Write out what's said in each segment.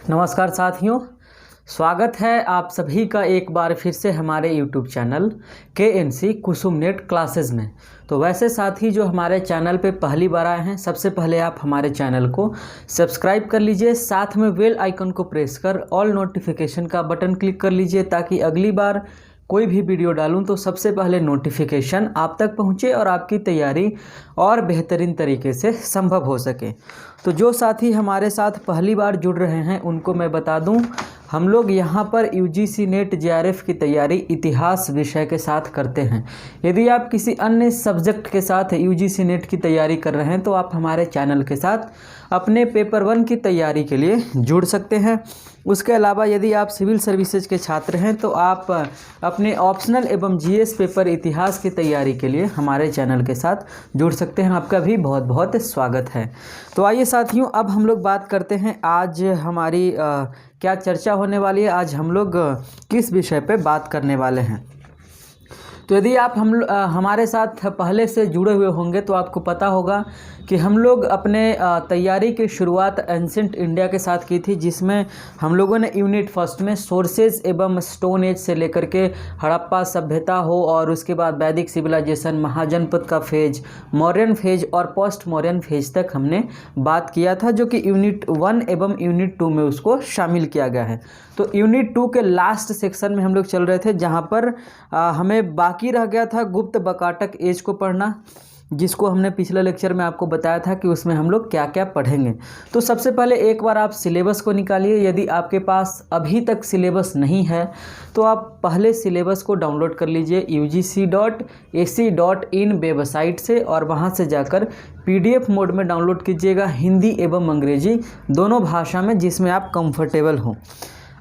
नमस्कार साथियों, स्वागत है आप सभी का एक बार फिर से हमारे YouTube चैनल KNC कुसुम नेट क्लासेस में। तो वैसे साथी जो हमारे चैनल पे पहली बार आए हैं, सबसे पहले आप हमारे चैनल को सब्सक्राइब कर लीजिए, साथ में बेल आइकन को प्रेस कर ऑल नोटिफिकेशन का बटन क्लिक कर लीजिए ताकि अगली बार कोई भी वीडियो डालूं तो सबसे पहले नोटिफिकेशन आप तक पहुंचे और आपकी तैयारी और बेहतरीन तरीके से संभव हो सके। तो जो साथी हमारे साथ पहली बार जुड़ रहे हैं उनको मैं बता दूं, हम लोग यहाँ पर UGC नेट JRF की तैयारी इतिहास विषय के साथ करते हैं। यदि आप किसी अन्य सब्जेक्ट के साथ UGC नेट की तैयारी कर रहे हैं तो आप हमारे चैनल के साथ अपने पेपर 1 की तैयारी के लिए जुड़ सकते हैं। उसके अलावा यदि आप सिविल सर्विसेज के छात्र हैं तो आप अपने ऑप्शनल एवं GS पेपर इतिहास की तैयारी के लिए हमारे चैनल के साथ जुड़ सकते हैं। आपका भी बहुत बहुत स्वागत है। तो आइए साथियों, अब हम लोग बात करते हैं आज हमारी क्या चर्चा होने वाली है। आज हम लोग किस विषय पे बात करने वाले हैं। तो यदि आप हमारे साथ पहले से जुड़े हुए होंगे तो आपको पता होगा कि हम लोग अपने तैयारी की शुरुआत एंशिएंट इंडिया के साथ की थी, जिसमें हम लोगों ने यूनिट फर्स्ट में सोर्सेज एवं स्टोन एज से लेकर के हड़प्पा सभ्यता हो और उसके बाद वैदिक सिविलाइजेशन, महाजनपद का फेज, मौर्यन फेज और पोस्ट मौर्यन फेज तक हमने बात किया था, जो कि यूनिट 1 एवं यूनिट 2 में उसको शामिल किया गया है। तो यूनिट 2 के लास्ट सेक्शन में हम लोग चल रहे थे, जहाँ पर हमें बाकी रह गया था गुप्त बकाटक एज को पढ़ना, जिसको हमने पिछले लेक्चर में आपको बताया था कि उसमें हम लोग क्या क्या पढ़ेंगे। तो सबसे पहले एक बार आप सिलेबस को निकालिए। यदि आपके पास अभी तक सिलेबस नहीं है तो आप पहले सिलेबस को डाउनलोड कर लीजिए ugc.ac.in वेबसाइट से, और वहां से जाकर PDF मोड में डाउनलोड कीजिएगा, हिंदी एवं अंग्रेजी दोनों भाषा में, जिसमें आप कंफर्टेबल हों।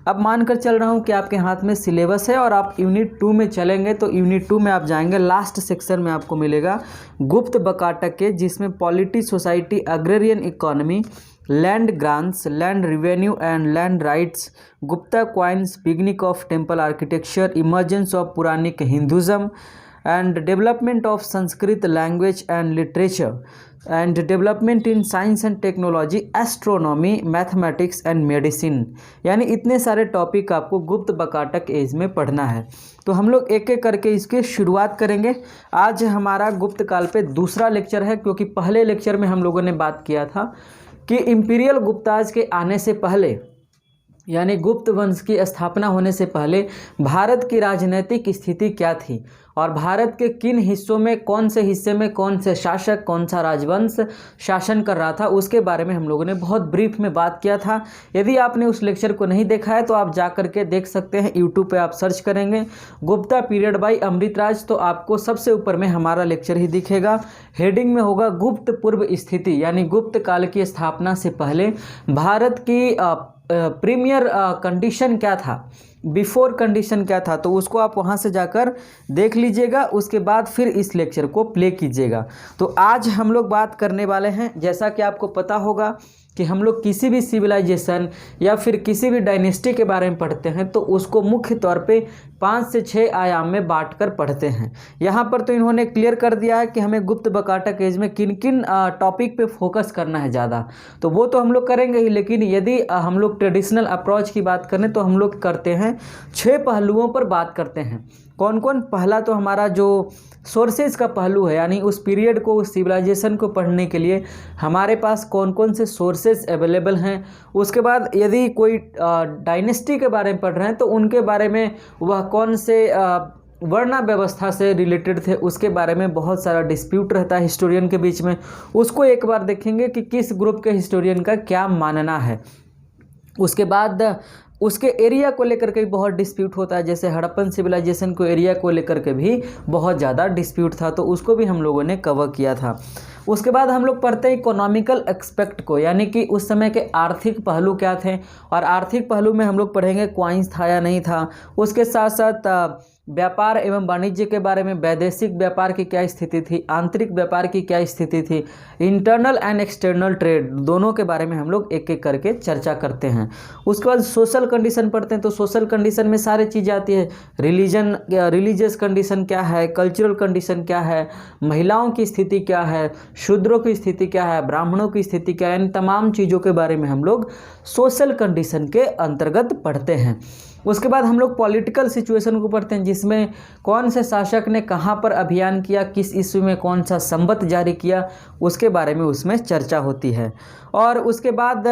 अब मानकर चल रहा हूँ कि आपके हाथ में सिलेबस है और आप यूनिट 2 में चलेंगे, तो यूनिट 2 में आप जाएंगे, लास्ट सेक्शन में आपको मिलेगा गुप्त बकाटक के, जिसमें polity, society, agrarian economy, land grants, land revenue and land rights, Gupta coins, beginning of temple architecture, emergence of Puranic Hinduism and development of Sanskrit language and literature and development in science and technology, astronomy, mathematics and medicine, यानी इतने सारे topic आपको गुप्त बकाटक as में पढ़ना है। तो हम लोग एक एक करके इसकी शुरुआत करेंगे। आज हमारा गुप्त काल पे दूसरा लेक्चर है, क्योंकि पहले लेक्चर में हम लोगों ने बात किया था कि इम्पीरियल गुप्ताज के आने से पहले, यानी गुप्त वंश की स्थापना होने से पहले भारत की राजनीतिक स्थिति क्या थी और भारत के किन हिस्सों में, कौन से हिस्से में कौन से शासक, कौन सा राजवंश शासन कर रहा था, उसके बारे में हम लोगों ने बहुत ब्रीफ में बात किया था। यदि आपने उस लेक्चर को नहीं देखा है तो आप जा करके देख सकते हैं। यूट्यूब पे आप सर्च करेंगे गुप्ता पीरियड बाय अमृतराज, तो आपको सबसे ऊपर में हमारा लेक्चर ही दिखेगा। हेडिंग में होगा गुप्त पूर्व स्थिति, यानी गुप्त काल की स्थापना से पहले भारत की प्रीमियर कंडीशन क्या था, बिफोर कंडीशन क्या था, तो उसको आप वहां से जाकर देख लीजिएगा। उसके बाद फिर इस लेक्चर को प्ले कीजिएगा। तो आज हम लोग बात करने वाले हैं, जैसा कि आपको पता होगा कि हम लोग किसी भी सिविलाइजेशन या फिर किसी भी डायनेस्टी के बारे में पढ़ते हैं तो उसको मुख्य तौर पे 5 से 6 आयाम में बांटकर पढ़ते हैं। यहाँ पर तो इन्होंने क्लियर कर दिया है कि हमें गुप्त बकाटक एज में किन किन टॉपिक पे फोकस करना है ज़्यादा, तो वो तो हम लोग करेंगे ही। लेकिन यदि हम लोग ट्रेडिशनल अप्रोच की बात करें तो हम लोग करते हैं 6 पहलुओं पर बात करते हैं। कौन कौन? पहला तो हमारा जो सोर्सेज का पहलू है, यानी उस पीरियड को, उस सिविलाइजेशन को पढ़ने के लिए हमारे पास कौन कौन से सोर्सेज अवेलेबल हैं। उसके बाद यदि कोई डायनेस्टी के बारे में पढ़ रहे हैं तो उनके बारे में वह कौन से वर्ण व्यवस्था से रिलेटेड थे, उसके बारे में बहुत सारा डिस्प्यूट रहता है हिस्टोरियन के बीच में, उसको एक बार देखेंगे कि किस ग्रुप के हिस्टोरियन का क्या मानना है। उसके बाद उसके एरिया को लेकर के भी बहुत डिस्प्यूट होता है, जैसे हड़प्पन सिविलाइजेशन को एरिया को लेकर के भी बहुत ज़्यादा डिस्प्यूट था, तो उसको भी हम लोगों ने कवर किया था। उसके बाद हम लोग पढ़ते हैं इकोनॉमिकल एक्सपेक्ट को, यानी कि उस समय के आर्थिक पहलू क्या थे, और आर्थिक पहलू में हम लोग पढ़ेंगे क्वाइंस था या नहीं था। उसके साथ साथ व्यापार एवं वाणिज्य के बारे में, वैदेशिक व्यापार की क्या स्थिति थी, आंतरिक व्यापार की क्या स्थिति थी, इंटरनल एंड एक्सटर्नल ट्रेड, दोनों के बारे में हम लोग एक एक करके चर्चा करते हैं। उसके बाद सोशल कंडीशन पढ़ते हैं, तो सोशल कंडीशन में सारी चीज़ें आती है, रिलीजियस कंडीशन क्या है, कल्चरल कंडीशन क्या है, महिलाओं की स्थिति क्या है, शूद्रों की स्थिति क्या है, ब्राह्मणों की स्थिति क्या है, इन तमाम चीज़ों के बारे में हम लोग सोशल कंडीशन के अंतर्गत पढ़ते हैं। उसके बाद हम लोग पॉलिटिकल सिचुएशन को पढ़ते हैं, जिसमें कौन से शासक ने कहाँ पर अभियान किया, किस ईस्वी में कौन सा संवत जारी किया, उसके बारे में उसमें चर्चा होती है। और उसके बाद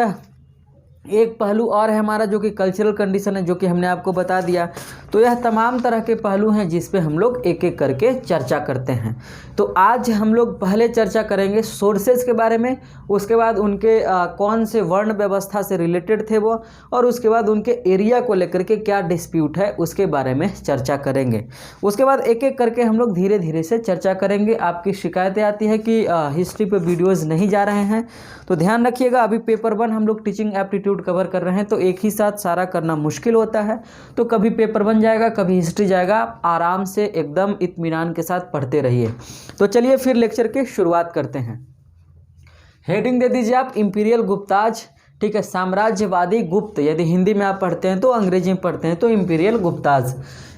एक पहलू और है हमारा जो कि कल्चरल कंडीशन है, जो कि हमने आपको बता दिया। तो यह तमाम तरह के पहलू हैं जिस पे हम लोग एक एक करके चर्चा करते हैं। तो आज हम लोग पहले चर्चा करेंगे सोर्सेज के बारे में, उसके बाद उनके कौन से वर्ण व्यवस्था से रिलेटेड थे वो, और उसके बाद उनके एरिया को लेकर के क्या डिस्प्यूट है उसके बारे में चर्चा करेंगे। उसके बाद एक एक करके हम लोग धीरे धीरे से चर्चा करेंगे। आपकी शिकायतें आती है कि हिस्ट्री पे वीडियोज़ नहीं जा रहे हैं, तो ध्यान रखिएगा। अभी पेपर 1 हम लोग टीचिंग एप्टीट्यूड कवर कर रहे हैं, तो एक ही साथ सारा करना मुश्किल होता है। तो कभी पेपर 1 जाएगा, कभी हिस्ट्री जाएगा। आप आराम से एकदम इत्मीनान के साथ पढ़ते रहिए। तो चलिए फिर लेक्चर की शुरुआत करते हैं। हेडिंग दे दीजिए आप इंपीरियल गुप्ताज, ठीक है, साम्राज्यवादी गुप्त। यदि हिंदी में आप पढ़ते हैं तो, अंग्रेजी में पढ़ते हैं तो इंपीरियल गुप्ताज।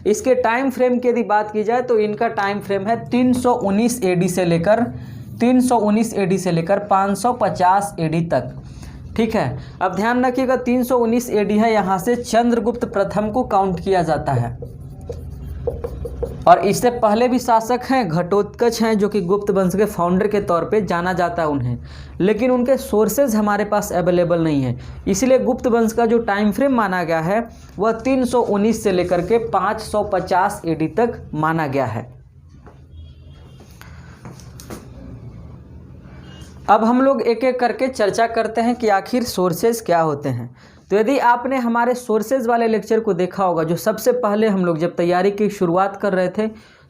इसके टाइम फ्रेम की यदि बात की जाए तो इनका टाइम फ्रेम है 319 एडी से लेकर 550 एडी तक, ठीक है। अब ध्यान रखिएगा 319 एडी है, यहाँ से चंद्रगुप्त प्रथम को काउंट किया जाता है। और इससे पहले भी शासक हैं, घटोत्कच हैं, जो कि गुप्त वंश के फाउंडर के तौर पे जाना जाता है उन्हें, लेकिन उनके सोर्सेज हमारे पास अवेलेबल नहीं है। इसलिए गुप्त वंश का जो टाइम फ्रेम माना गया है वह 319 से लेकर के 550 एडी तक माना गया है। अब हम लोग एक एक करके चर्चा करते हैं कि आखिर सोर्सेज क्या होते हैं। तो यदि आपने हमारे सोर्सेज वाले लेक्चर को देखा होगा, जो सबसे पहले हम लोग जब तैयारी की शुरुआत कर रहे थे,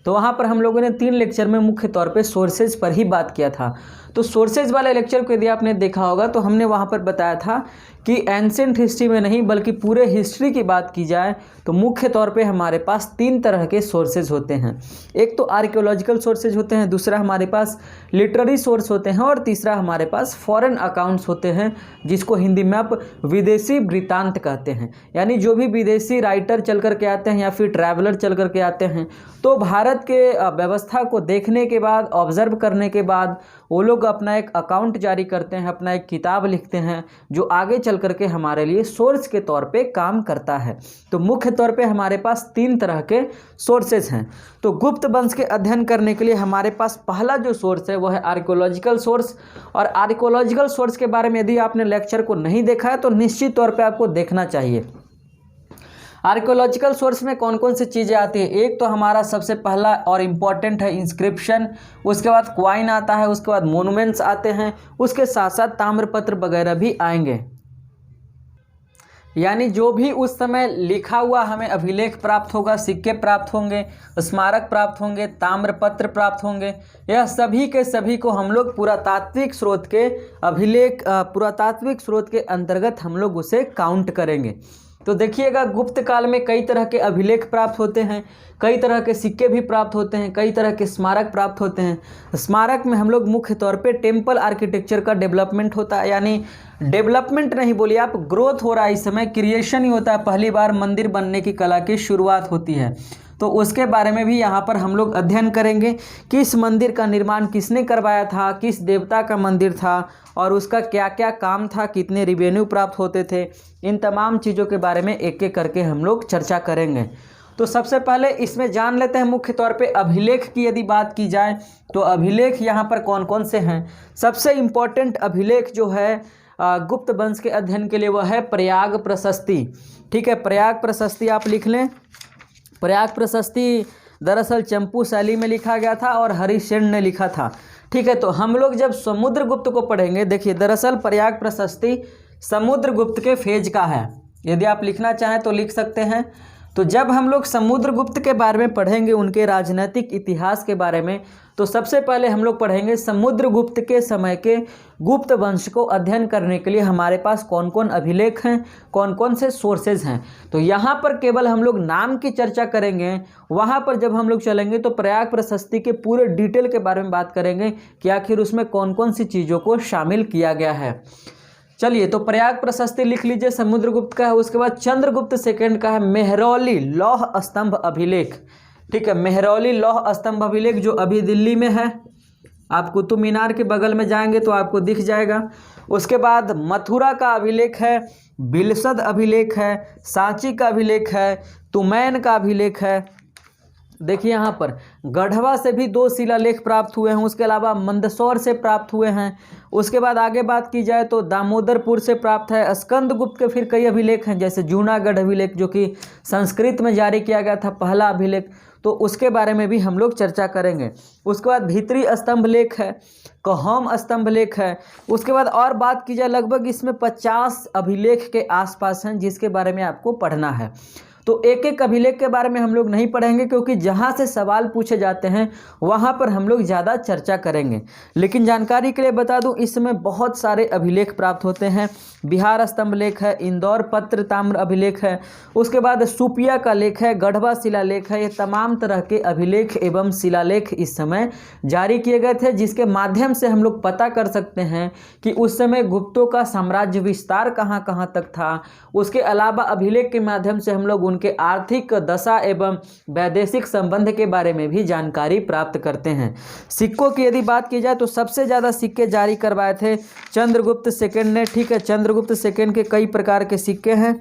तो वहाँ पर हम लोगों ने 3 लेक्चर में मुख्य तौर पे सोर्सेज पर ही बात किया था। तो सोर्सेज वाले लेक्चर को यदि आपने देखा होगा तो हमने वहाँ पर बताया था कि एंशिएंट हिस्ट्री में नहीं बल्कि पूरे हिस्ट्री की बात की जाए तो मुख्य तौर पे हमारे पास 3 तरह के सोर्सेज होते हैं। एक तो आर्कियोलॉजिकल सोर्सेज होते हैं, दूसरा हमारे पास लिटरेरी सोर्स होते हैं, और तीसरा हमारे पास फॉरेन अकाउंट्स होते हैं, जिसको हिंदी में आप विदेशी वृत्तांत कहते हैं। यानी जो भी विदेशी राइटर चल कर के आते हैं या फिर ट्रैवलर चल कर के आते हैं, तो भारत के व्यवस्था को देखने के बाद, ऑब्जर्व करने के बाद वो लोग अपना एक अकाउंट जारी करते हैं, अपना एक किताब लिखते हैं, जो आगे चल करके हमारे लिए सोर्स के तौर पे काम करता है। तो मुख्य तौर पे हमारे पास 3 तरह के सोर्सेज हैं। तो गुप्त वंश के अध्ययन करने के लिए हमारे पास पहला जो सोर्स है वो है आर्कियोलॉजिकल सोर्स। और आर्कियोलॉजिकल सोर्स के बारे में यदि आपने लेक्चर को नहीं देखा है तो निश्चित तौर पर आपको देखना चाहिए। आर्कियोलॉजिकल सोर्स में कौन कौन सी चीज़ें आती हैं? एक तो हमारा सबसे पहला और इम्पॉर्टेंट है इंस्क्रिप्शन, उसके बाद क्वाइन आता है, उसके बाद मोनूमेंट्स आते हैं, उसके साथ साथ ताम्रपत्र वगैरह भी आएंगे। यानी जो भी उस समय लिखा हुआ हमें अभिलेख प्राप्त होगा, सिक्के प्राप्त होंगे, स्मारक प्राप्त होंगे, ताम्रपत्र प्राप्त होंगे, यह सभी के सभी को हम लोग पुरातात्विक स्रोत के अभिलेख, पुरातात्विक स्रोत के अंतर्गत हम लोग उसे काउंट करेंगे। तो देखिएगा गुप्त काल में कई तरह के अभिलेख प्राप्त होते हैं, कई तरह के सिक्के भी प्राप्त होते हैं, कई तरह के स्मारक प्राप्त होते हैं। स्मारक में हम लोग मुख्य तौर पे टेम्पल आर्किटेक्चर का डेवलपमेंट होता है, यानी डेवलपमेंट नहीं बोलिए आप, ग्रोथ हो रहा है, इस समय क्रिएशन ही होता है, पहली बार मंदिर बनने की कला की शुरुआत होती है। तो उसके बारे में भी यहाँ पर हम लोग अध्ययन करेंगे, किस मंदिर का निर्माण किसने करवाया था, किस देवता का मंदिर था, और उसका क्या क्या काम था, कितने रिवेन्यू प्राप्त होते थे। इन तमाम चीज़ों के बारे में एक एक करके हम लोग चर्चा करेंगे। तो सबसे पहले इसमें जान लेते हैं मुख्य तौर पे अभिलेख की यदि बात की जाए तो अभिलेख यहाँ पर कौन कौन से हैं। सबसे इम्पोर्टेंट अभिलेख जो है गुप्त वंश के अध्ययन के लिए वह है प्रयाग प्रशस्ति। ठीक है, प्रयाग प्रशस्ति आप लिख लें। प्रयाग प्रशस्ति दरअसल चंपू शैली में लिखा गया था और हरिसेन ने लिखा था। ठीक है, तो हम लोग जब समुद्रगुप्त को पढ़ेंगे, देखिए दरअसल प्रयाग प्रशस्ति समुद्रगुप्त के फेज का है, यदि आप लिखना चाहें तो लिख सकते हैं। तो जब हम लोग समुद्रगुप्त के बारे में पढ़ेंगे, उनके राजनीतिक इतिहास के बारे में, तो सबसे पहले हम लोग पढ़ेंगे समुद्रगुप्त के समय के गुप्त वंश को अध्ययन करने के लिए हमारे पास कौन कौन अभिलेख हैं, कौन कौन से सोर्सेज हैं। तो यहाँ पर केवल हम लोग नाम की चर्चा करेंगे, वहाँ पर जब हम लोग चलेंगे तो प्रयाग प्रशस्ति के पूरे डिटेल के बारे में बात करेंगे कि आखिर उसमें कौन कौन सी चीज़ों को शामिल किया गया है। चलिए, तो प्रयाग प्रशस्ति लिख लीजिए, समुद्रगुप्त का है। उसके बाद चंद्रगुप्त सेकंड का है मेहरौली लौह स्तंभ अभिलेख। ठीक है, मेहरौली लौह स्तंभ अभिलेख जो अभी दिल्ली में है, आप कुतुब मीनार के बगल में जाएंगे तो आपको दिख जाएगा। उसके बाद मथुरा का अभिलेख है, बिलसद अभिलेख है, सांची का अभिलेख है, तुमैन का अभिलेख है। देखिए यहाँ पर गढ़वा से भी 2 शिलालेख प्राप्त हुए हैं, उसके अलावा मंदसौर से प्राप्त हुए हैं। उसके बाद आगे बात की जाए तो दामोदरपुर से प्राप्त है। स्कंदगुप्त के फिर कई अभिलेख हैं, जैसे जूनागढ़ अभिलेख जो कि संस्कृत में जारी किया गया था, पहला अभिलेख, तो उसके बारे में भी हम लोग चर्चा करेंगे। उसके बाद भीतरी स्तंभ लेख है, कौहम स्तंभ लेख है। उसके बाद और बात की जाए लगभग इसमें 50 अभिलेख के आसपास हैं जिसके बारे में आपको पढ़ना है। तो एक एक अभिलेख के बारे में हम लोग नहीं पढ़ेंगे क्योंकि जहाँ से सवाल पूछे जाते हैं वहाँ पर हम लोग ज़्यादा चर्चा करेंगे। लेकिन जानकारी के लिए बता दूँ, इसमें बहुत सारे अभिलेख प्राप्त होते हैं। बिहार स्तंभ लेख है, इंदौर पत्र ताम्र अभिलेख है, उसके बाद सुपिया का लेख है, गढ़वा शिलालेख है। ये तमाम तरह के अभिलेख एवं शिलालेख इस समय जारी किए गए थे, जिसके माध्यम से हम लोग पता कर सकते हैं कि उस समय गुप्तों का साम्राज्य विस्तार कहाँ कहाँ तक था। उसके अलावा अभिलेख के माध्यम से हम लोग उनके आर्थिक दशा एवं वैदेशिक संबंध के बारे में भी जानकारी प्राप्त करते हैं। सिक्कों की यदि बात की जाए तो सबसे ज़्यादा सिक्के जारी करवाए थे चंद्रगुप्त सेकंड ने। ठीक है, चंद्रगुप्त सेकंड के कई प्रकार के सिक्के हैं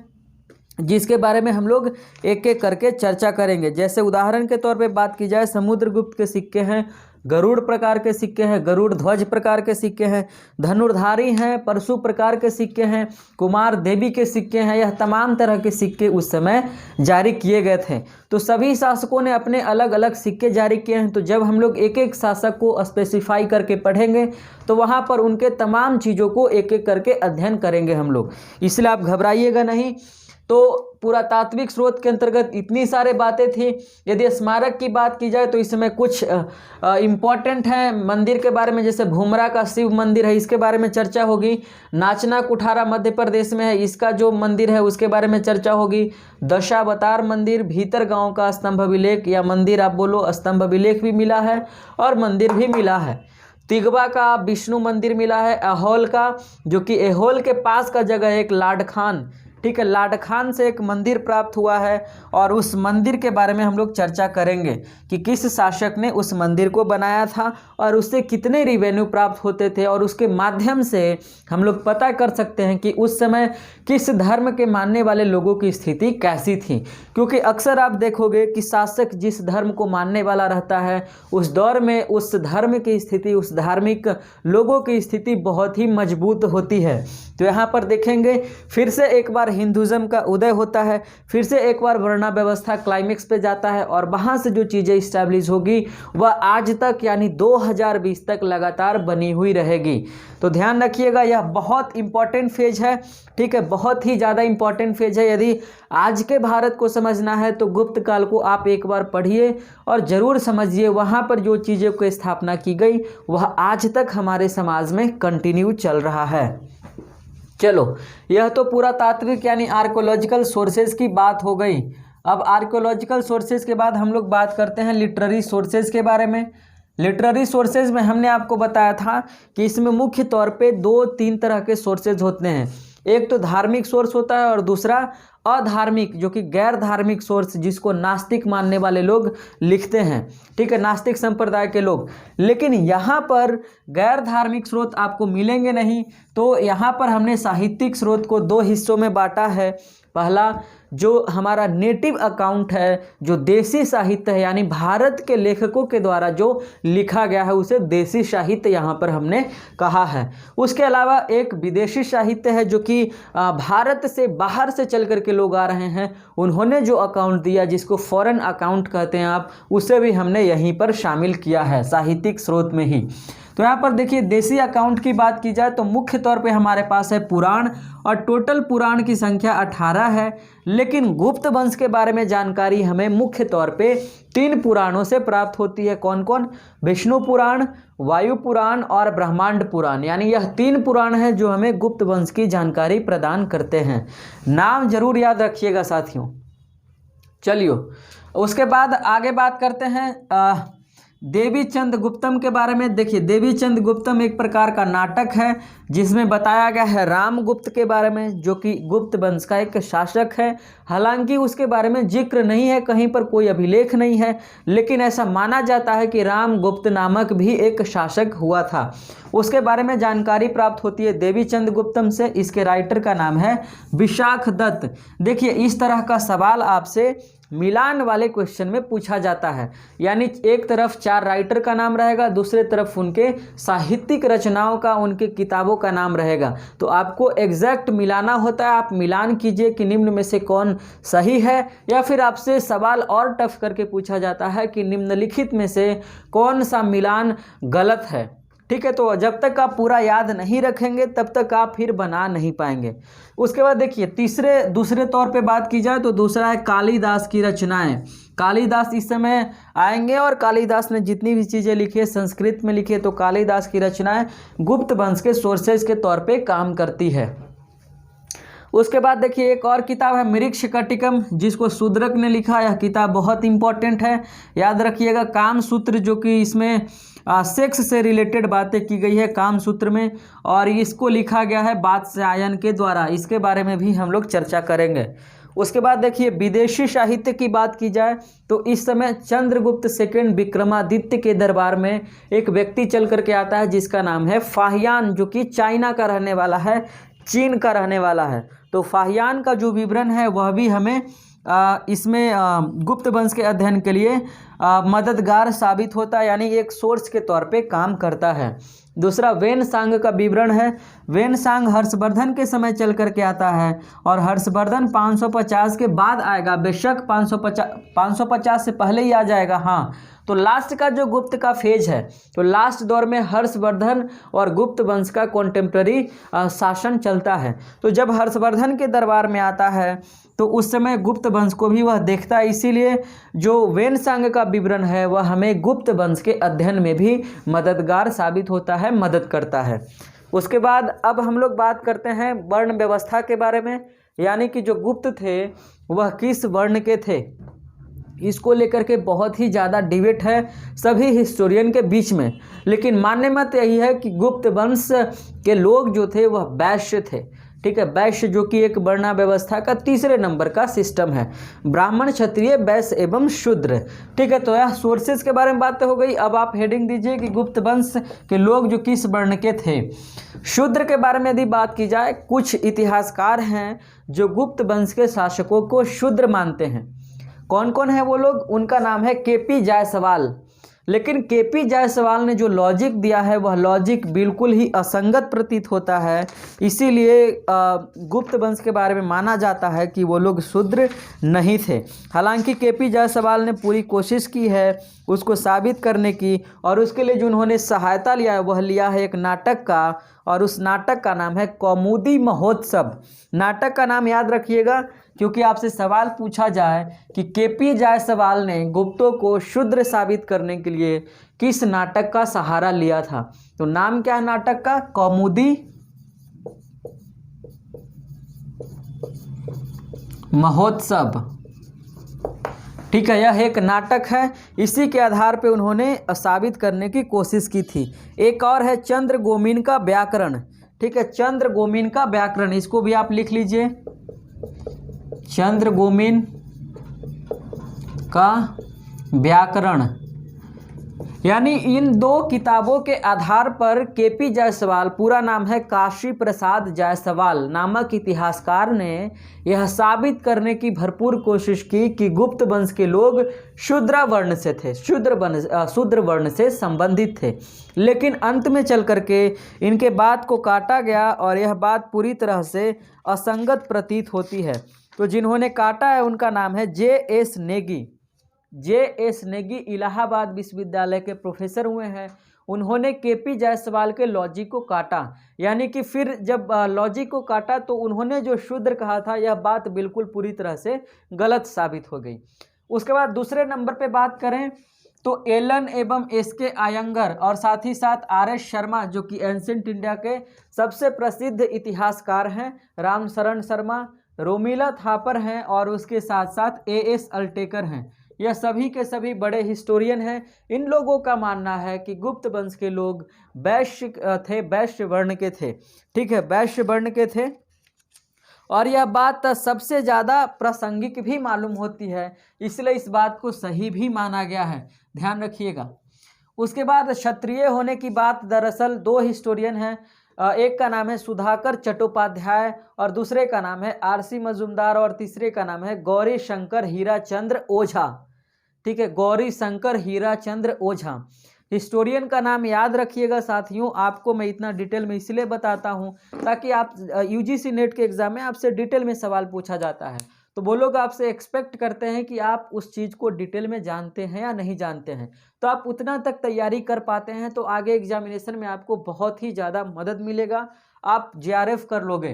जिसके बारे में हम लोग एक एक करके चर्चा करेंगे। जैसे उदाहरण के तौर पे बात की जाए, समुद्रगुप्त के सिक्के हैं, गरुड़ प्रकार के सिक्के हैं, गरुड़ ध्वज प्रकार के सिक्के हैं, धनुर्धारी हैं, परशु प्रकार के सिक्के हैं, कुमार देवी के सिक्के हैं। यह तमाम तरह के सिक्के उस समय जारी किए गए थे। तो सभी शासकों ने अपने अलग अलग सिक्के जारी किए हैं। तो जब हम लोग एक एक शासक को स्पेसिफाई करके पढ़ेंगे तो वहाँ पर उनके तमाम चीज़ों को एक एक करके अध्ययन करेंगे हम लोग, इसलिए आप घबराइएगा नहीं। तो पुरातात्विक स्रोत के अंतर्गत इतनी सारे बातें थी। यदि स्मारक की बात की जाए तो इसमें कुछ इम्पॉर्टेंट हैं मंदिर के बारे में, जैसे भूमरा का शिव मंदिर है, इसके बारे में चर्चा होगी। नाचना कुठारा मध्य प्रदेश में है, इसका जो मंदिर है उसके बारे में चर्चा होगी। दशावतार मंदिर, भीतर गांव का स्तंभ अभिलेख या मंदिर आप बोलो, स्तंभ अभिलेख भी मिला है और मंदिर भी मिला है। तिगवा का विष्णु मंदिर मिला है, अहोल का, जो कि एहोल के पास का जगह है, एक लाडखान, ठीक है, लाडखान से एक मंदिर प्राप्त हुआ है और उस मंदिर के बारे में हम लोग चर्चा करेंगे कि किस शासक ने उस मंदिर को बनाया था और उससे कितने रिवेन्यू प्राप्त होते थे, और उसके माध्यम से हम लोग पता कर सकते हैं कि उस समय किस धर्म के मानने वाले लोगों की स्थिति कैसी थी। क्योंकि अक्सर आप देखोगे कि शासक जिस धर्म को मानने वाला रहता है उस दौर में उस धर्म की स्थिति, उस धार्मिक लोगों की स्थिति बहुत ही मजबूत होती है। तो यहाँ पर देखेंगे फिर से एक बार हिंदुज़म का उदय होता है, फिर से एक बार वर्णा व्यवस्था क्लाइमेक्स पे जाता है और वहाँ से जो चीज़ें इस्टेब्लिश होगी वह आज तक यानी 2020 तक लगातार बनी हुई रहेगी। तो ध्यान रखिएगा, यह बहुत इंपॉर्टेंट फेज है, ठीक है, बहुत ही ज़्यादा इंपॉर्टेंट फेज है। यदि आज के भारत को समझना है तो गुप्त काल को आप एक बार पढ़िए और ज़रूर समझिए। वहाँ पर जो चीज़ों की स्थापना की गई वह आज तक हमारे समाज में कंटिन्यू चल रहा है। चलो, यह तो पूरा तात्विक यानी आर्कोलॉजिकल सोर्सेज की बात हो गई। अब आर्कोलॉजिकल सोर्सेज के बाद हम लोग बात करते हैं लिटरेरी सोर्सेज के बारे में। लिटरेरी सोर्सेज में हमने आपको बताया था कि इसमें मुख्य तौर पे 2-3 तरह के सोर्सेज होते हैं। एक तो धार्मिक सोर्स होता है और दूसरा अधार्मिक, जो कि गैर धार्मिक सोर्स, जिसको नास्तिक मानने वाले लोग लिखते हैं, ठीक है, नास्तिक संप्रदाय के लोग। लेकिन यहाँ पर गैर धार्मिक स्रोत आपको मिलेंगे नहीं। तो यहाँ पर हमने साहित्यिक स्रोत को 2 हिस्सों में बांटा है। पहला जो हमारा नेटिव अकाउंट है, जो देसी साहित्य है, यानी भारत के लेखकों के द्वारा जो लिखा गया है उसे देसी साहित्य यहाँ पर हमने कहा है। उसके अलावा एक विदेशी साहित्य है जो कि भारत से बाहर से चल कर के लोग आ रहे हैं, उन्होंने जो अकाउंट दिया, जिसको फॉरेन अकाउंट कहते हैं आप, उसे भी हमने यहीं पर शामिल किया है साहित्यिक स्रोत में ही। तो यहाँ पर देखिए, देसी अकाउंट की बात की जाए तो मुख्य तौर पे हमारे पास है पुराण, और टोटल पुराण की संख्या 18 है। लेकिन गुप्त वंश के बारे में जानकारी हमें मुख्य तौर पे 3 पुराणों से प्राप्त होती है। कौन कौन? विष्णु पुराण, वायु पुराण और ब्रह्मांड पुराण, यानी यह 3 पुराण हैं जो हमें गुप्त वंश की जानकारी प्रदान करते हैं। नाम जरूर याद रखिएगा साथियों। चलिए, उसके बाद आगे बात करते हैं देवीचंद गुप्तम के बारे में देखिए, देवीचंद गुप्तम एक प्रकार का नाटक है जिसमें बताया गया है रामगुप्त के बारे में, जो कि गुप्त वंश का एक शासक है। हालांकि उसके बारे में जिक्र नहीं है, कहीं पर कोई अभिलेख नहीं है, लेकिन ऐसा माना जाता है कि रामगुप्त नामक भी एक शासक हुआ था। उसके बारे में जानकारी प्राप्त होती है देवीचंद गुप्तम से। इसके राइटर का नाम है विशाख दत्त। देखिए, इस तरह का सवाल आपसे मिलान वाले क्वेश्चन में पूछा जाता है, यानी एक तरफ 4 राइटर का नाम रहेगा, दूसरे तरफ उनके साहित्यिक रचनाओं का, उनके किताबों का नाम रहेगा। तो आपको एग्जैक्ट मिलाना होता है। आप मिलान कीजिए कि निम्न में से कौन सही है, या फिर आपसे सवाल और टफ करके पूछा जाता है कि निम्नलिखित में से कौन सा मिलान गलत है। ठीक है, तो जब तक आप पूरा याद नहीं रखेंगे तब तक आप फिर बना नहीं पाएंगे। उसके बाद देखिए, दूसरे तौर पे बात की जाए तो दूसरा है कालिदास की रचनाएं। कालिदास इस समय आएंगे, और कालिदास ने जितनी भी चीज़ें लिखी है संस्कृत में लिखी है, तो कालिदास की रचनाएं गुप्त वंश के सोर्सेज के तौर पे काम करती है। उसके बाद देखिए, एक और किताब है मृच्छकटिकम, जिसको शूद्रक ने लिखा। यह किताब बहुत इंपॉर्टेंट है, याद रखिएगा। कामसूत्र, जो कि इसमें सेक्स से रिलेटेड बातें की गई है कामसूत्र में, और इसको लिखा गया है वात्स्यायन के द्वारा। इसके बारे में भी हम लोग चर्चा करेंगे। उसके बाद देखिए, विदेशी साहित्य की बात की जाए तो इस समय चंद्रगुप्त सेकंड विक्रमादित्य के दरबार में एक व्यक्ति चल करके आता है जिसका नाम है फाहियान, जो कि चाइना का रहने वाला है, चीन का रहने वाला है। तो फाहियान का जो विवरण है वह भी हमें इसमें गुप्त वंश के अध्ययन के लिए मददगार साबित होता है, यानी एक सोर्स के तौर पे काम करता है। दूसरा वेनसांग का विवरण है। वेनसांग हर्षवर्धन के समय चल करके आता है, और हर्षवर्धन 550 के बाद आएगा, बेशक 550 से पहले ही आ जाएगा। हाँ, तो लास्ट का जो गुप्त का फेज है, तो लास्ट दौर में हर्षवर्धन और गुप्त वंश का कॉन्टेम्प्ररी शासन चलता है। तो जब हर्षवर्धन के दरबार में आता है तो उस समय गुप्त वंश को भी वह देखता है, इसीलिए जो वेनसांग का विवरण है वह हमें गुप्त वंश के अध्ययन में भी मददगार साबित होता है, मदद करता है। उसके बाद अब हम लोग बात करते हैं वर्ण व्यवस्था के बारे में, यानी कि जो गुप्त थे वह किस वर्ण के थे। इसको लेकर के बहुत ही ज़्यादा डिबेट है सभी हिस्टोरियन के बीच में, लेकिन मान्य मत यही है कि गुप्त वंश के लोग जो थे वह वैश्य थे। ठीक है, वैश्य जो कि एक वर्ण व्यवस्था का तीसरे नंबर का सिस्टम है। ब्राह्मण, क्षत्रिय, वैश्य एवं शूद्र। ठीक है, तो यह सोर्सेज के बारे में बात हो गई। अब आप हेडिंग दीजिए कि गुप्त वंश के लोग जो किस वर्ण के थे। शूद्र के बारे में यदि बात की जाए, कुछ इतिहासकार हैं जो गुप्त वंश के शासकों को शूद्र मानते हैं। कौन कौन है वो लोग? उनका नाम है केपी जायसवाल। लेकिन केपी जायसवाल ने जो लॉजिक दिया है वह लॉजिक बिल्कुल ही असंगत प्रतीत होता है, इसीलिए गुप्त वंश के बारे में माना जाता है कि वो लोग शूद्र नहीं थे। हालांकि केपी जायसवाल ने पूरी कोशिश की है उसको साबित करने की, और उसके लिए जो उन्होंने सहायता लिया है वह लिया है एक नाटक का, और उस नाटक का नाम है कौमुदी महोत्सव। नाटक का नाम याद रखिएगा, क्योंकि आपसे सवाल पूछा जाए कि केपी जायसवाल ने गुप्तों को शूद्र साबित करने के लिए किस नाटक का सहारा लिया था, तो नाम क्या है नाटक का? कौमुदी महोत्सव। ठीक है, यह एक नाटक है, इसी के आधार पे उन्होंने साबित करने की कोशिश की थी। एक और है चंद्रगोमिन का व्याकरण। ठीक है, चंद्रगोमिन का व्याकरण, इसको भी आप लिख लीजिए, चंद्रगोमिन का व्याकरण। यानी इन दो किताबों के आधार पर केपी जायसवाल, पूरा नाम है काशी प्रसाद जायसवाल नामक इतिहासकार ने यह साबित करने की भरपूर कोशिश की कि गुप्त वंश के लोग शूद्र वर्ण से थे, शूद्र वर्ण से संबंधित थे। लेकिन अंत में चल करके इनके बात को काटा गया, और यह बात पूरी तरह से असंगत प्रतीत होती है। तो जिन्होंने काटा है उनका नाम है जे.एस. नेगी। जे.एस. नेगी इलाहाबाद विश्वविद्यालय के प्रोफेसर हुए हैं। उन्होंने केपी जायसवाल के लॉजिक को काटा, यानी कि फिर जब लॉजिक को काटा तो उन्होंने जो शूद्र कहा था यह बात बिल्कुल पूरी तरह से गलत साबित हो गई। उसके बाद दूसरे नंबर पे बात करें तो एलन एवं एस.के. आयंगर, और साथ ही साथ आर.एस. शर्मा जो कि एंशिएंट इंडिया के सबसे प्रसिद्ध इतिहासकार हैं। रामशरण शर्मा, रोमिला थापर हैं, और उसके साथ साथ ए.एस. अल्टेकर हैं। यह सभी के सभी बड़े हिस्टोरियन हैं। इन लोगों का मानना है कि गुप्त वंश के लोग वैश्य थे, वैश्य वर्ण के थे। ठीक है, वैश्य वर्ण के थे और यह बात सबसे ज़्यादा प्रासंगिक भी मालूम होती है, इसलिए इस बात को सही भी माना गया है, ध्यान रखिएगा। उसके बाद क्षत्रिय होने की बात दरअसल दो हिस्टोरियन हैं, एक का नाम है सुधाकर चट्टोपाध्याय और दूसरे का नाम है आरसी मजूमदार और तीसरे का नाम है गौरी शंकर हीराचंद्र ओझा। ठीक है, गौरी शंकर हीराचंद्र ओझा हिस्टोरियन का नाम याद रखिएगा साथियों। आपको मैं इतना डिटेल में इसलिए बताता हूँ ताकि आप यूजीसी नेट के एग्जाम में आपसे डिटेल में सवाल पूछा जाता है तो वो लोग आपसे एक्सपेक्ट करते हैं कि आप उस चीज़ को डिटेल में जानते हैं या नहीं जानते हैं, तो आप उतना तक तैयारी कर पाते हैं तो आगे एग्जामिनेशन में आपको बहुत ही ज़्यादा मदद मिलेगा, आप जेआरएफ कर लोगे।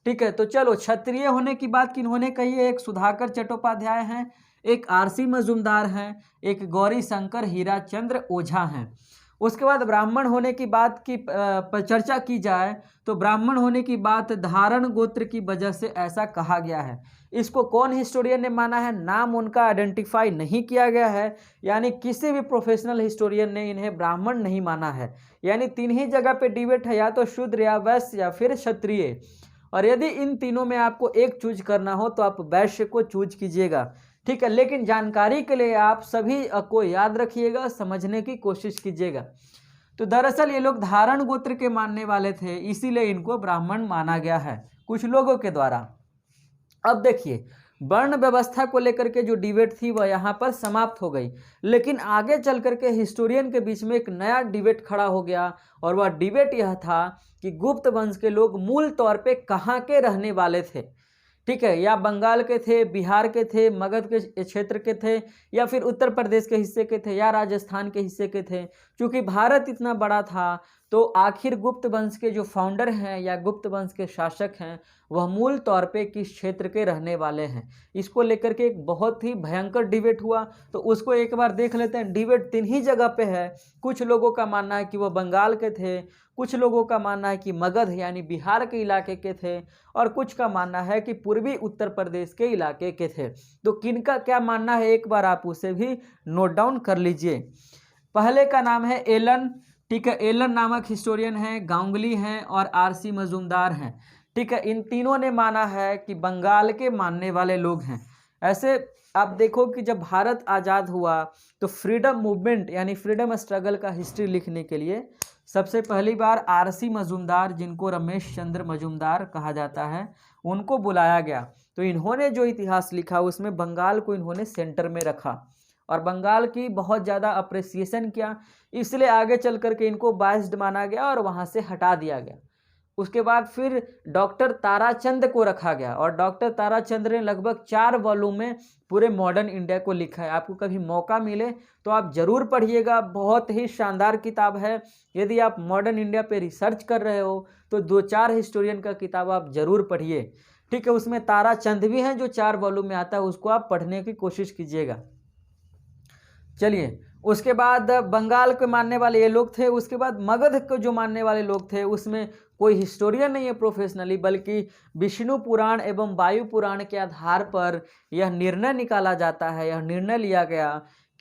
ठीक है, तो चलो क्षत्रिय होने की बात किन्होंने कही है, एक सुधाकर चट्टोपाध्याय हैं, एक आरसी मजूमदार हैं, एक गौरी शंकर हीराचंद्र ओझा हैं। उसके बाद ब्राह्मण होने की बात की चर्चा की जाए तो ब्राह्मण होने की बात धारण गोत्र की वजह से ऐसा कहा गया है। इसको कौन हिस्टोरियन ने माना है, नाम उनका आइडेंटिफाई नहीं किया गया है, यानी किसी भी प्रोफेशनल हिस्टोरियन ने इन्हें ब्राह्मण नहीं माना है। यानी तीन ही जगह पे डिबेट है, या तो शूद्र या वैश्य या फिर क्षत्रिय, और यदि इन तीनों में आपको एक चूज करना हो तो आप वैश्य को चूज कीजिएगा। ठीक है, लेकिन जानकारी के लिए आप सभी को याद रखिएगा, समझने की कोशिश कीजिएगा। तो दरअसल ये लोग धारण गोत्र के मानने वाले थे, इसीलिए इनको ब्राह्मण माना गया है कुछ लोगों के द्वारा। अब देखिए, वर्ण व्यवस्था को लेकर के जो डिबेट थी वह यहाँ पर समाप्त हो गई, लेकिन आगे चल करके हिस्टोरियन के बीच में एक नया डिबेट खड़ा हो गया और वह डिबेट यह था कि गुप्त वंश के लोग मूल तौर पे कहाँ के रहने वाले थे। ठीक है, या बंगाल के थे, बिहार के थे, मगध के क्षेत्र के थे, या फिर उत्तर प्रदेश के हिस्से के थे, या राजस्थान के हिस्से के थे। क्योंकि भारत इतना बड़ा था तो आखिर गुप्त वंश के जो फाउंडर हैं या गुप्त वंश के शासक हैं वह मूल तौर पे किस क्षेत्र के रहने वाले हैं, इसको लेकर के एक बहुत ही भयंकर डिबेट हुआ। तो उसको एक बार देख लेते हैं। डिबेट तीन ही जगह पे है, कुछ लोगों का मानना है कि वह बंगाल के थे, कुछ लोगों का मानना है कि मगध यानी बिहार के इलाके के थे, और कुछ का मानना है कि पूर्वी उत्तर प्रदेश के इलाके के थे। तो किनका क्या मानना है एक बार आप उसे भी नोट डाउन कर लीजिए। पहले का नाम है एलन। ठीक है, एलन नामक हिस्टोरियन हैं, गांगुली हैं और आरसी मजूमदार हैं। ठीक है, इन तीनों ने माना है कि बंगाल के मानने वाले लोग हैं। ऐसे आप देखो कि जब भारत आज़ाद हुआ तो फ्रीडम मूवमेंट यानी फ्रीडम स्ट्रगल का हिस्ट्री लिखने के लिए सबसे पहली बार आरसी मजूमदार, जिनको रमेश चंद्र मजूमदार कहा जाता है, उनको बुलाया गया। तो इन्होंने जो इतिहास लिखा उसमें बंगाल को इन्होंने सेंटर में रखा और बंगाल की बहुत ज़्यादा अप्रिसिएशन किया, इसलिए आगे चल करके इनको बायस्ड माना गया और वहाँ से हटा दिया गया। उसके बाद फिर डॉक्टर ताराचंद को रखा गया और डॉक्टर ताराचंद ने लगभग 4 वॉल्यूम में पूरे मॉडर्न इंडिया को लिखा है। आपको कभी मौका मिले तो आप ज़रूर पढ़िएगा, बहुत ही शानदार किताब है। यदि आप मॉडर्न इंडिया पे रिसर्च कर रहे हो तो 2-4 हिस्टोरियन का किताब आप ज़रूर पढ़िए। ठीक है, उसमें ताराचंद भी हैं जो 4 वॉल्यूम में आता है, उसको आप पढ़ने की कोशिश कीजिएगा। चलिए, उसके बाद बंगाल के मानने वाले ये लोग थे। उसके बाद मगध को जो मानने वाले लोग थे उसमें कोई हिस्टोरियन नहीं है प्रोफेशनली, बल्कि विष्णु पुराण एवं वायु पुराण के आधार पर यह निर्णय निकाला जाता है, यह निर्णय लिया गया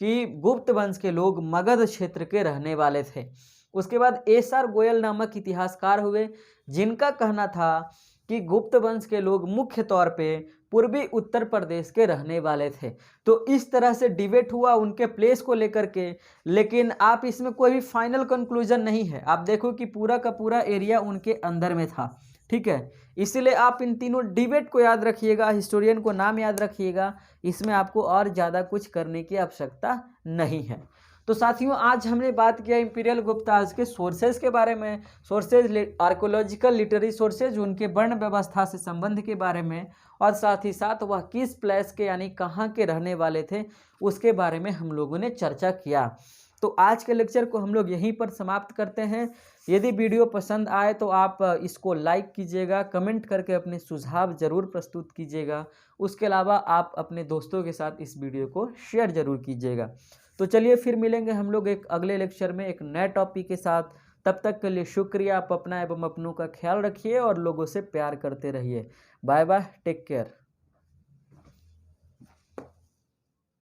कि गुप्त वंश के लोग मगध क्षेत्र के रहने वाले थे। उसके बाद एस.आर. गोयल नामक इतिहासकार हुए, जिनका कहना था कि गुप्त वंश के लोग मुख्य तौर पे पूर्वी उत्तर प्रदेश के रहने वाले थे। तो इस तरह से डिबेट हुआ उनके प्लेस को लेकर के, लेकिन आप इसमें कोई भी फाइनल कंक्लूजन नहीं है। आप देखो कि पूरा का पूरा एरिया उनके अंदर में था। ठीक है, इसीलिए आप इन तीनों डिबेट को याद रखिएगा, हिस्टोरियन को नाम याद रखिएगा, इसमें आपको और ज़्यादा कुछ करने की आवश्यकता नहीं है। तो साथियों, आज हमने बात किया इंपीरियल गुप्ताज के सोर्सेज के बारे में, सोर्सेज आर्कोलॉजिकल लिटरेरी सोर्सेज, उनके वर्ण व्यवस्था से संबंध के बारे में, और साथ ही साथ वह किस प्लेस के यानी कहाँ के रहने वाले थे उसके बारे में हम लोगों ने चर्चा किया। तो आज के लेक्चर को हम लोग यहीं पर समाप्त करते हैं। यदि वीडियो पसंद आए तो आप इसको लाइक कीजिएगा, कमेंट करके अपने सुझाव ज़रूर प्रस्तुत कीजिएगा। उसके अलावा आप अपने दोस्तों के साथ इस वीडियो को शेयर ज़रूर कीजिएगा। तो चलिए फिर मिलेंगे हम लोग एक अगले लेक्चर में एक नए टॉपिक के साथ। तब तक के लिए शुक्रिया। आप अपना एवं अपनों का ख्याल रखिए और लोगों से प्यार करते रहिए। Bye bye, take care.